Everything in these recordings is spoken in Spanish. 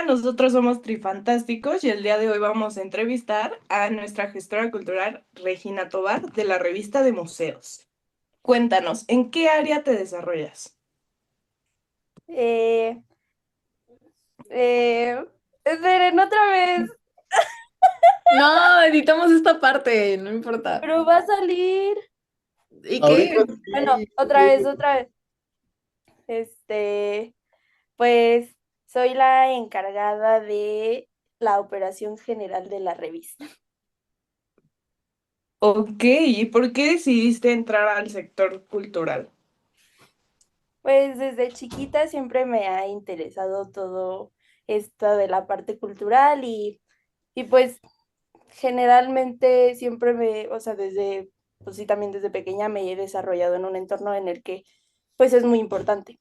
nosotros somos Trifantásticos y el día de hoy vamos a entrevistar a nuestra gestora cultural Regina Tobar de la revista de museos. Cuéntanos, ¿en qué área te desarrollas? Eh, Esperen otra vez, No, editamos esta parte, no importa. pero va a salir. ¿Y Ahorita qué? Bueno, sí. otra vez. Este, pues soy la encargada de la operación general de la revista. Ok, ¿y por qué decidiste entrar al sector cultural? Pues desde chiquita siempre me ha interesado todo esto de la parte cultural y pues generalmente siempre o sea, pues sí, también desde pequeña me he desarrollado en un entorno en el que pues es muy importante.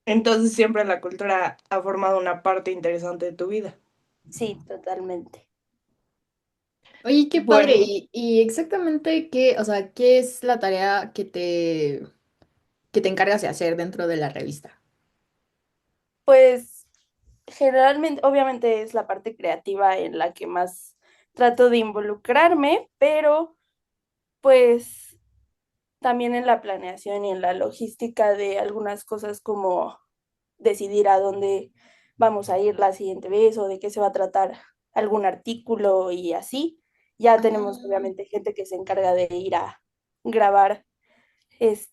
Entonces siempre la cultura ha formado una parte interesante de tu vida. Sí, totalmente. Oye, qué padre. Bueno, ¿Y exactamente qué, o sea, qué es la tarea que te encargas de hacer dentro de la revista? Pues generalmente, obviamente es la parte creativa en la que más trato de involucrarme, pero pues también en la planeación y en la logística de algunas cosas como decidir a dónde vamos a ir la siguiente vez o de qué se va a tratar algún artículo y así. Ya tenemos Ah, obviamente gente que se encarga de ir a grabar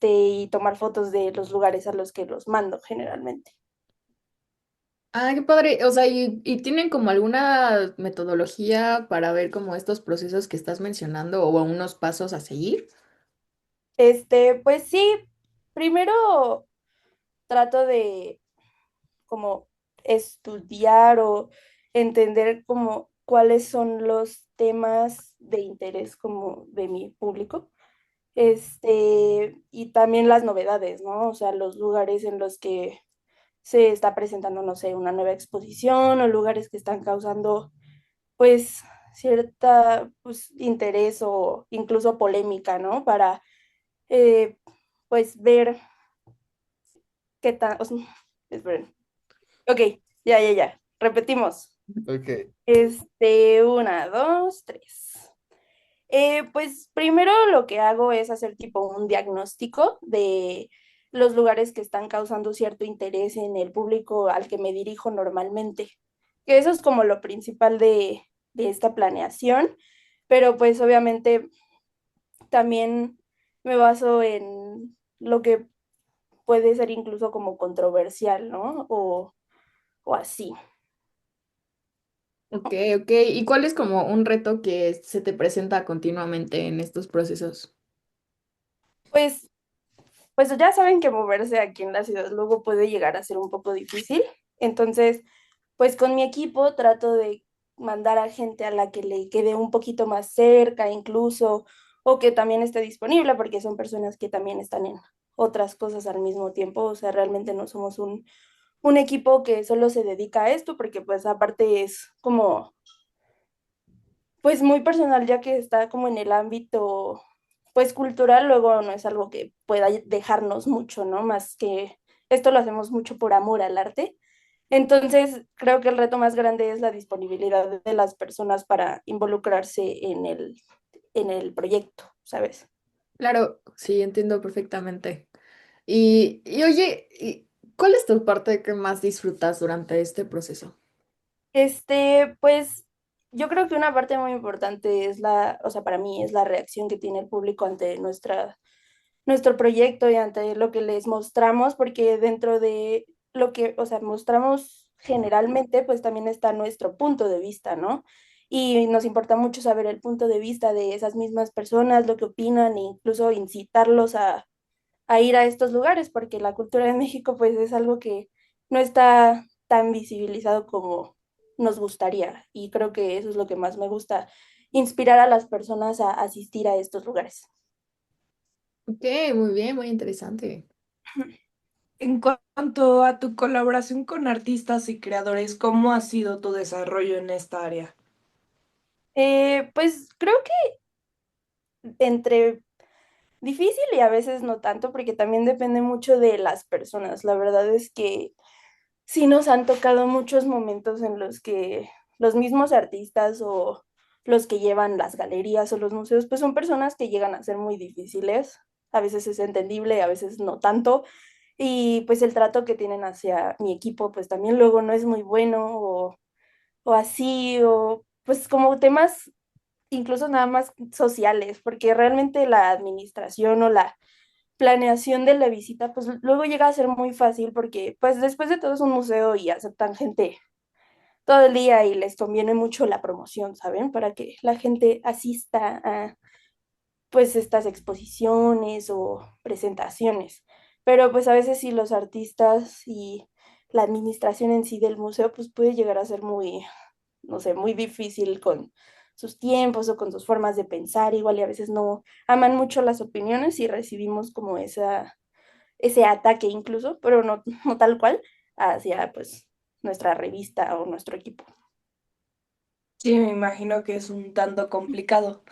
y tomar fotos de los lugares a los que los mando generalmente. qué padre. O sea, ¿y tienen como alguna metodología para ver como estos procesos que estás mencionando o unos pasos a seguir? Pues sí, primero trato de como estudiar o entender como cuáles son los temas de interés como de mi público. Y también las novedades, ¿no? O sea, los lugares en los que se está presentando, no sé, una nueva exposición o lugares que están causando, pues, cierta, pues, interés o incluso polémica, ¿no? Para, eh, pues, ver qué tal, esperen. Ok, ya. Repetimos. Ok. Una, dos, tres. Pues primero lo que hago es hacer tipo un diagnóstico de los lugares que están causando cierto interés en el público al que me dirijo normalmente. Que eso es como lo principal de esta planeación, pero pues obviamente también me baso en lo que puede ser incluso como controversial, ¿no? O así. Ok, ok. ¿Y cuál es como un reto que se te presenta continuamente en estos procesos? Pues pues ya saben que moverse aquí en la ciudad luego puede llegar a ser un poco difícil. Entonces, pues con mi equipo trato de mandar a gente a la que le quede un poquito más cerca incluso, o que también esté disponible, porque son personas que también están en otras cosas al mismo tiempo. O sea, realmente no somos un equipo que solo se dedica a esto, porque pues aparte es como pues muy personal, ya que está como en el ámbito, pues cultural, luego no es algo que pueda dejarnos mucho, ¿no? Más que esto lo hacemos mucho por amor al arte. Entonces, creo que el reto más grande es la disponibilidad de las personas para involucrarse en el proyecto, ¿sabes? Claro, sí, entiendo perfectamente. Y oye, ¿cuál es tu parte que más disfrutas durante este proceso? Pues yo creo que una parte muy importante es o sea, para mí es la reacción que tiene el público ante nuestro proyecto y ante lo que les mostramos, porque dentro de lo que, o sea, mostramos generalmente, pues también está nuestro punto de vista, ¿no? Y nos importa mucho saber el punto de vista de esas mismas personas, lo que opinan e incluso incitarlos a ir a estos lugares, porque la cultura de México, pues es algo que no está tan visibilizado como nos gustaría. Y creo que eso es lo que más me gusta, inspirar a las personas a asistir a estos lugares. Ok, muy bien, muy interesante. en cuanto a tu colaboración con artistas y creadores, ¿cómo ha sido tu desarrollo en esta área? Pues creo que entre difícil y a veces no tanto, porque también depende mucho de las personas. La verdad es que sí nos han tocado muchos momentos en los que los mismos artistas o los que llevan las galerías o los museos, pues son personas que llegan a ser muy difíciles. A veces es entendible, a veces no tanto. Y pues el trato que tienen hacia mi equipo, pues también luego no es muy bueno o así, o pues como temas incluso nada más sociales, porque realmente la administración o la planeación de la visita, pues luego llega a ser muy fácil porque pues después de todo es un museo y aceptan gente todo el día y les conviene mucho la promoción, ¿saben? Para que la gente asista a pues estas exposiciones o presentaciones. Pero pues a veces sí los artistas y la administración en sí del museo pues puede llegar a ser muy, no sé, muy difícil con sus tiempos o con sus formas de pensar, igual y a veces no aman mucho las opiniones y recibimos como ese ataque incluso, pero no, no tal cual, hacia pues nuestra revista o nuestro equipo. Sí, me imagino que es un tanto complicado.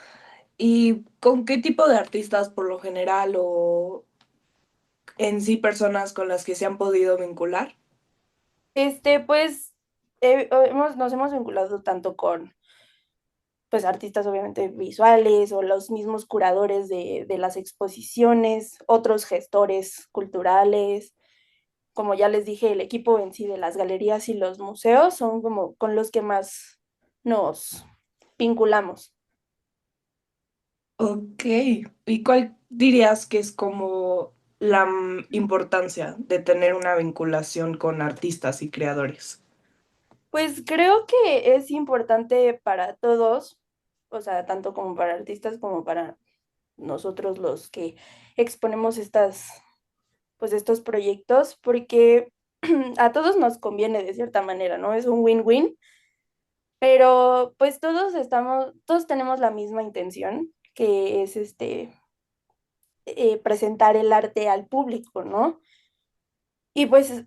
¿Y con qué tipo de artistas por lo general o en sí personas con las que se han podido vincular? Pues nos hemos vinculado tanto con pues artistas obviamente visuales o los mismos curadores de las exposiciones, otros gestores culturales, como ya les dije, el equipo en sí de las galerías y los museos son como con los que más nos vinculamos. Ok, ¿y cuál dirías que es como la importancia de tener una vinculación con artistas y creadores? Pues creo que es importante para todos, o sea, tanto como para artistas como para nosotros los que exponemos pues estos proyectos, porque a todos nos conviene de cierta manera, ¿no? Es un win-win, pero pues todos tenemos la misma intención, que es presentar el arte al público, ¿no? Y pues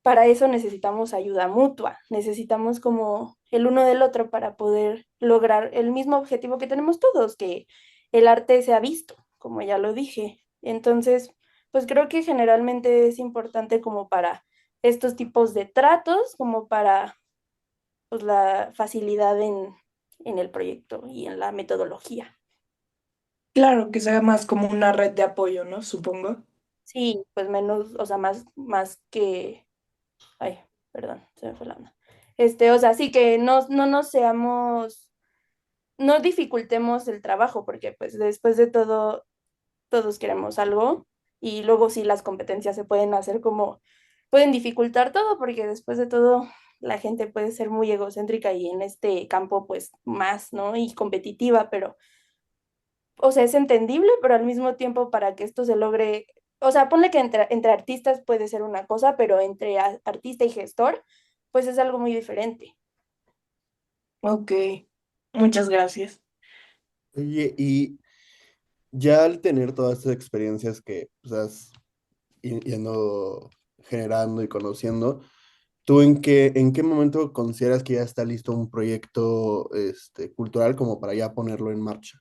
para eso necesitamos ayuda mutua, necesitamos como el uno del otro para poder lograr el mismo objetivo que tenemos todos, que el arte sea visto, como ya lo dije. Entonces, pues creo que generalmente es importante como para estos tipos de tratos, como para pues, la facilidad en el proyecto y en la metodología. Claro, que sea más como una red de apoyo, ¿no? Supongo. Sí, pues menos, o sea, más que, ay, perdón, se me fue la onda. O sea, sí que no nos seamos, no dificultemos el trabajo, porque pues después de todo, todos queremos algo y luego sí las competencias se pueden hacer como, pueden dificultar todo, porque después de todo la gente puede ser muy egocéntrica y en este campo pues más, ¿no? Y competitiva, pero o sea, es entendible, pero al mismo tiempo para que esto se logre, o sea, ponle que entre artistas puede ser una cosa, pero entre artista y gestor, pues es algo muy diferente. Ok, muchas gracias. Oye, y ya al tener todas estas experiencias que pues, has yendo generando y conociendo, ¿tú en qué momento consideras que ya está listo un proyecto cultural como para ya ponerlo en marcha?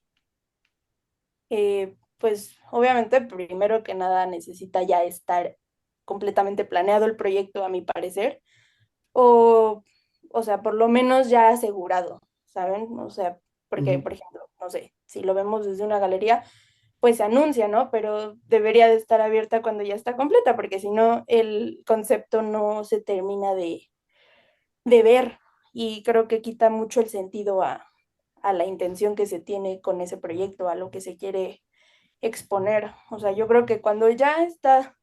Pues obviamente, primero que nada, necesita ya estar completamente planeado el proyecto, a mi parecer, o, o sea, por lo menos ya asegurado, ¿saben? O sea, porque, Ujú. por ejemplo, no sé, si lo vemos desde una galería, pues se anuncia, ¿no? Pero debería de estar abierta cuando ya está completa, porque si no, el concepto no se termina de ver y creo que quita mucho el sentido a la intención que se tiene con ese proyecto, a lo que se quiere exponer. O sea, yo creo que cuando ya está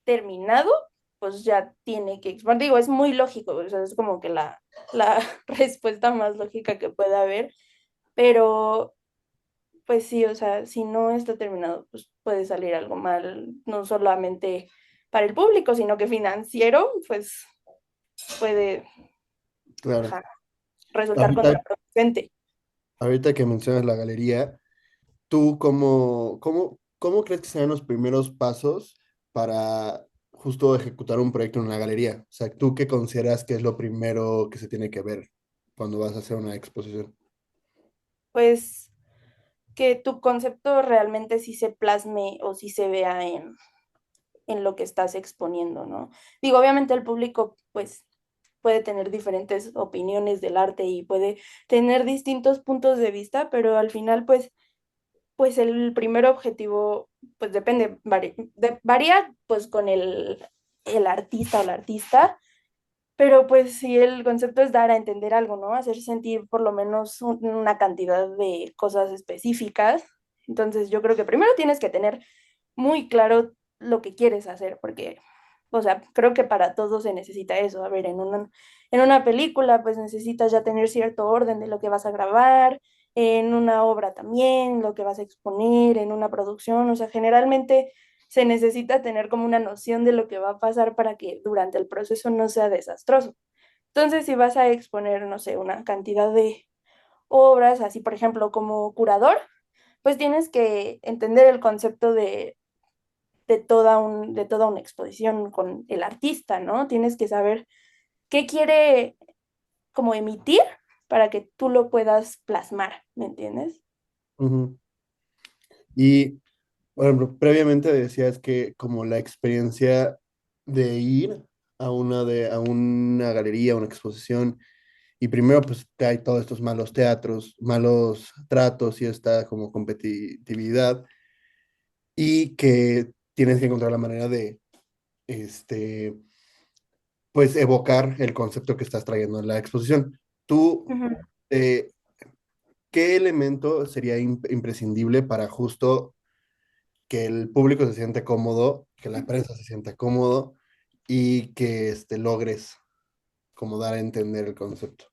terminado, pues ya tiene que exponer. Digo, es muy lógico, o sea, es como que la respuesta más lógica que pueda haber, pero pues sí, o sea, si no está terminado, pues puede salir algo mal, no solamente para el público, sino que financiero, pues puede, Claro. ajá, resultar Ahorita, contraproducente. ahorita que mencionas la galería, ¿tú cómo crees que sean los primeros pasos para justo ejecutar un proyecto en una galería? O sea, ¿tú qué consideras que es lo primero que se tiene que ver cuando vas a hacer una exposición? Pues que tu concepto realmente sí se plasme o sí se vea en lo que estás exponiendo, ¿no? Digo, obviamente el público pues puede tener diferentes opiniones del arte y puede tener distintos puntos de vista, pero al final pues el primer objetivo pues depende, varía pues con el artista o la artista, pero pues sí, el concepto es dar a entender algo, ¿no? Hacer sentir por lo menos una cantidad de cosas específicas. Entonces yo creo que primero tienes que tener muy claro lo que quieres hacer, porque, o sea, creo que para todo se necesita eso. A ver, en una película pues necesitas ya tener cierto orden de lo que vas a grabar, en una obra también, lo que vas a exponer, en una producción, o sea, generalmente se necesita tener como una noción de lo que va a pasar para que durante el proceso no sea desastroso. Entonces, si vas a exponer, no sé, una cantidad de obras, así por ejemplo como curador, pues tienes que entender el concepto de toda una exposición con el artista, ¿no? Tienes que saber qué quiere como emitir para que tú lo puedas plasmar, ¿me entiendes? Ujú. Y, por ejemplo, previamente decías que como la experiencia de ir a una galería, a una exposición, y primero pues que hay todos estos malos teatros, malos tratos y esta como competitividad, y que tienes que encontrar la manera de, este, pues evocar el concepto que estás trayendo en la exposición. Tú, Ujú. eh, ¿qué elemento sería imprescindible para justo que el público se siente cómodo, que la prensa se sienta cómodo y que logres como dar a entender el concepto?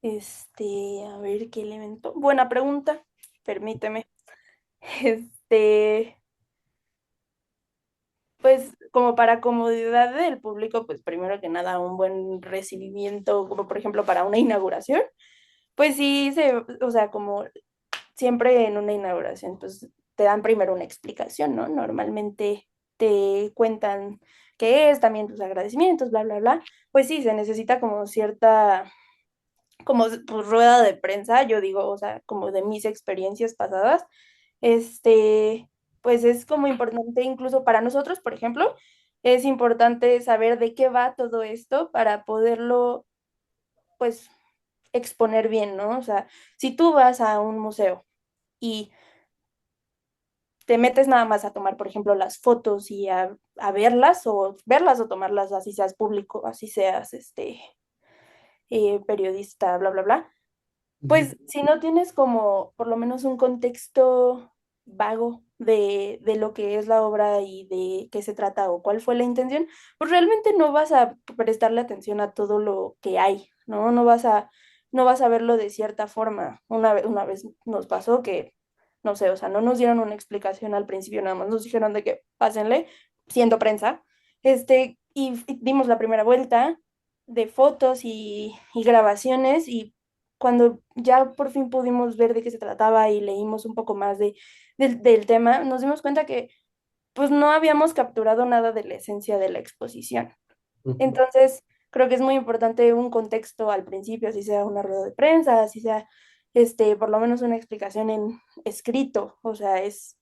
A ver qué elemento. Buena pregunta, permíteme. Este, pues como para comodidad del público, pues primero que nada un buen recibimiento, como por ejemplo para una inauguración, pues sí, o sea, como siempre en una inauguración, pues te dan primero una explicación, ¿no? Normalmente te cuentan qué es, también tus agradecimientos, bla, bla, bla. Pues sí, se necesita como cierta, como pues, rueda de prensa, yo digo, o sea, como de mis experiencias pasadas, pues es como importante incluso para nosotros, por ejemplo, es importante saber de qué va todo esto para poderlo, pues, exponer bien, ¿no? O sea, si tú vas a un museo y te metes nada más a tomar, por ejemplo, las fotos y a verlas o tomarlas así seas público, así seas periodista, bla, bla, bla. Ujú. Pues si no tienes como por lo menos un contexto vago de lo que es la obra y de qué se trata o cuál fue la intención, pues realmente no vas a prestarle atención a todo lo que hay, ¿no? No vas a verlo de cierta forma. Una vez nos pasó que, no sé, o sea, no nos dieron una explicación al principio, nada más nos dijeron de que pásenle, siendo prensa, y dimos la primera vuelta de fotos y grabaciones y cuando ya por fin pudimos ver de qué se trataba y leímos un poco más del tema, nos dimos cuenta que pues no habíamos capturado nada de la esencia de la exposición. Ujú. Entonces, creo que es muy importante un contexto al principio, así sea una rueda de prensa, así sea por lo menos una explicación en escrito. O sea, es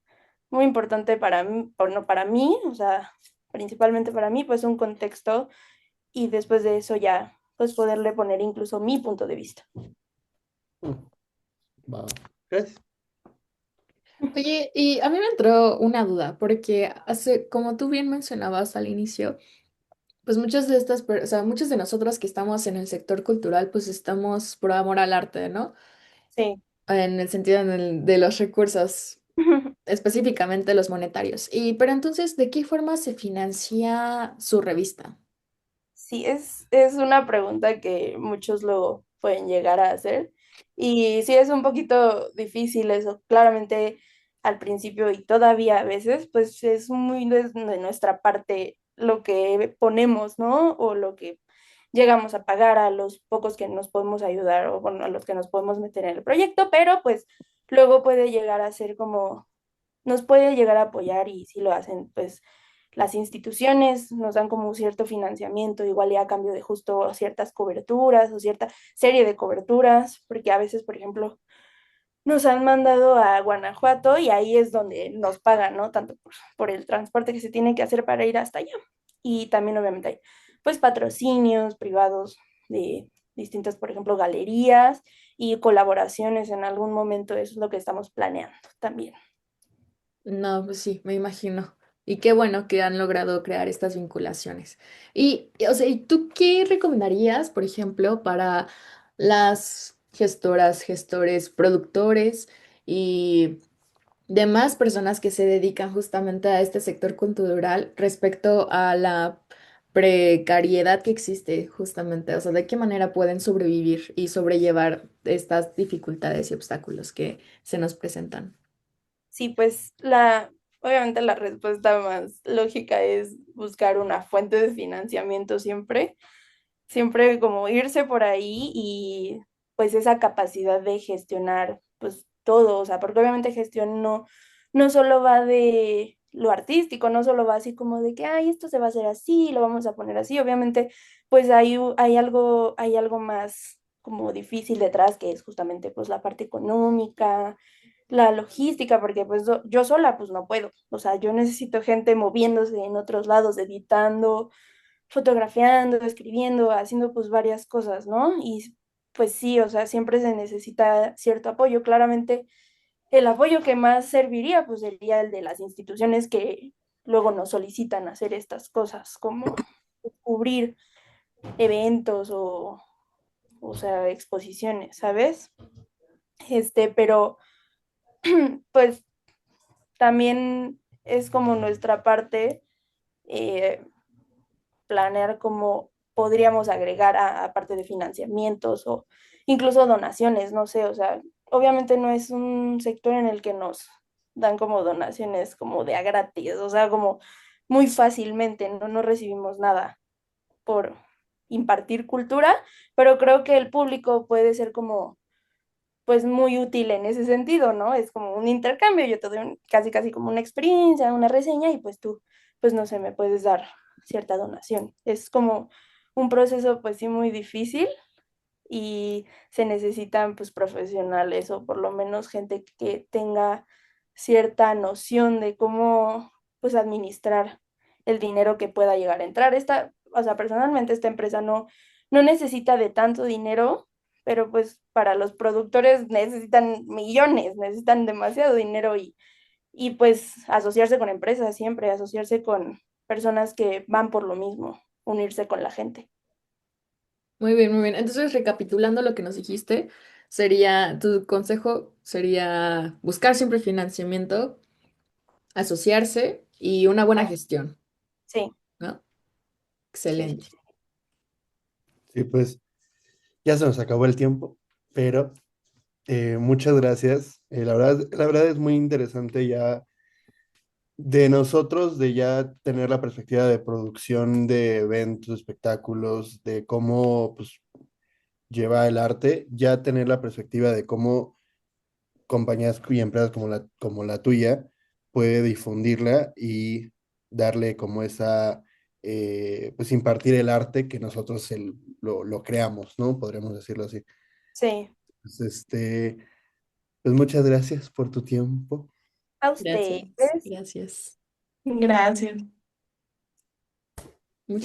muy importante para mí, no para mí, o sea, principalmente para mí, pues un contexto y después de eso ya pues poderle poner incluso mi punto de vista. Va. Gracias. Oye, y a mí me entró una duda, porque como tú bien mencionabas al inicio, pues muchas de o sea, muchos de nosotros que estamos en el sector cultural, pues estamos por amor al arte, ¿no? Sí. En el sentido de los recursos, específicamente los monetarios. Pero entonces, ¿de qué forma se financia su revista? Sí, es una pregunta que muchos lo pueden llegar a hacer. Y sí, es un poquito difícil eso. Claramente al principio y todavía a veces, pues es muy de nuestra parte lo que ponemos, ¿no? O lo que llegamos a pagar a los pocos que nos podemos ayudar o bueno, a los que nos podemos meter en el proyecto, pero pues luego puede llegar a ser como nos puede llegar a apoyar y si lo hacen, pues las instituciones nos dan como cierto financiamiento, igual y a cambio de justo ciertas coberturas o cierta serie de coberturas, porque a veces, por ejemplo, nos han mandado a Guanajuato y ahí es donde nos pagan, ¿no? Tanto por el transporte que se tiene que hacer para ir hasta allá. Y también obviamente hay pues patrocinios privados de distintas, por ejemplo, galerías y colaboraciones en algún momento. Eso es lo que estamos planeando también. No, pues sí, me imagino. Y qué bueno que han logrado crear estas vinculaciones. O sea, ¿y tú qué recomendarías, por ejemplo, para las gestoras, gestores, productores y demás personas que se dedican justamente a este sector cultural respecto a la precariedad que existe justamente? O sea, ¿de qué manera pueden sobrevivir y sobrellevar estas dificultades y obstáculos que se nos presentan? Sí, pues obviamente la respuesta más lógica es buscar una fuente de financiamiento siempre, siempre como irse por ahí y pues esa capacidad de gestionar pues todo, o sea, porque obviamente gestión no solo va de lo artístico, no solo va así como de que, ay, esto se va a hacer así, lo vamos a poner así, obviamente pues hay algo más como difícil detrás, que es justamente pues la parte económica, la logística, porque pues yo sola pues no puedo, o sea, yo necesito gente moviéndose en otros lados, editando, fotografiando, escribiendo, haciendo pues varias cosas, ¿no? Y pues sí, o sea, siempre se necesita cierto apoyo. Claramente el apoyo que más serviría pues sería el de las instituciones que luego nos solicitan hacer estas cosas, como cubrir eventos o sea, exposiciones, ¿sabes? Pero pues también es como nuestra parte eh, planear cómo podríamos agregar aparte de financiamientos o incluso donaciones, no sé, o sea, obviamente no es un sector en el que nos dan como donaciones como de a gratis, o sea, como muy fácilmente, no recibimos nada por impartir cultura, pero creo que el público puede ser como pues muy útil en ese sentido, ¿no? Es como un intercambio, yo te doy casi casi como una experiencia, una reseña y pues tú, pues no sé, me puedes dar cierta donación. Es como un proceso pues sí muy difícil y se necesitan pues profesionales o por lo menos gente que tenga cierta noción de cómo pues administrar el dinero que pueda llegar a entrar. O sea, personalmente esta empresa no necesita de tanto dinero, pero pues para los productores necesitan millones, necesitan demasiado dinero y pues asociarse con empresas siempre, asociarse con personas que van por lo mismo, unirse con la gente. Muy bien, muy bien. Entonces, recapitulando lo que nos dijiste, tu consejo sería buscar siempre financiamiento, asociarse y una buena gestión, Sí, ¿no? sí, sí. Excelente. Sí, pues ya se nos acabó el tiempo, pero muchas gracias. La verdad es muy interesante ya de nosotros, de ya tener la perspectiva de producción de eventos, espectáculos, de cómo pues, lleva el arte, ya tener la perspectiva de cómo compañías y empresas como la tuya puede difundirla y darle como esa, pues impartir el arte que nosotros lo creamos, ¿no? Podríamos decirlo así. Sí, Pues, pues muchas gracias por tu tiempo. a Gracias, ustedes. gracias. Gracias.